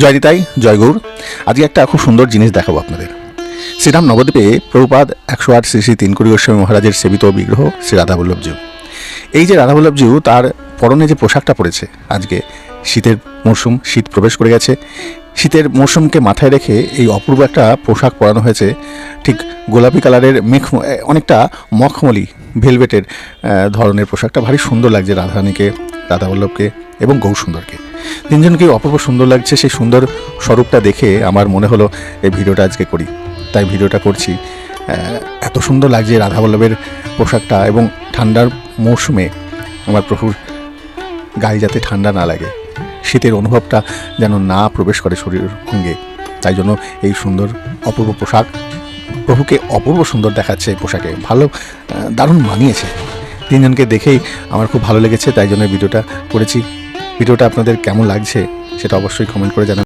জয় নিতাই, জয় গৌর। আজকে একটা খুব সুন্দর জিনিস দেখাবো আপনাদের। শ্রীরাম নবদ্বীপে প্রভুপাদ 108 শ্রী শ্রী তিনকুড়ি গোস্বামী মহারাজের সেবিত বিগ্রহ শ্রী রাধাবল্লভজিউ। এই যে রাধাবল্লভজিউ, তার পরনে যে পোশাকটা পরেছে, আজকে শীতের মরশুম, শীত প্রবেশ করে গেছে। শীতের মরশুমকে মাথায় রেখে এই অপূর্ব একটা পোশাক পরানো হয়েছে। ঠিক গোলাপি কালারের অনেকটা মখমলি ভেলভেটের ধরনের পোশাকটা ভারী সুন্দর লাগছে রাধারানীকে, রাধাবল্লভকে এবং গৌরসুন্দরকে। তিনজনকেই অপূর্ব সুন্দর লাগছে। সেই সুন্দর স্বরূপটা দেখে আমার মনে হলো এই ভিডিওটা আজকে করি, তাই ভিডিওটা করছি। এত সুন্দর লাগছে রাধাবল্লভের পোশাকটা, এবং ঠান্ডার মরশুমে আমার প্রভুর গায়ে যাতে ঠান্ডা না লাগে, শীতের অনুভবটা যেন না প্রবেশ করে শরীর অঙ্গে, তাই জন্য এই সুন্দর অপূর্ব পোশাক প্রভুকে অপূর্ব সুন্দর দেখাচ্ছে। পোশাকে ভালো, দারুণ মানিয়েছে। তিনজনকে দেখেই আমার খুব ভালো লেগেছে, তাই জন্য ভিডিওটা করেছি। ভিডিওটা আপনাদের কেমন লাগছে সেটা অবশ্যই কমেন্ট করে জানাবেন।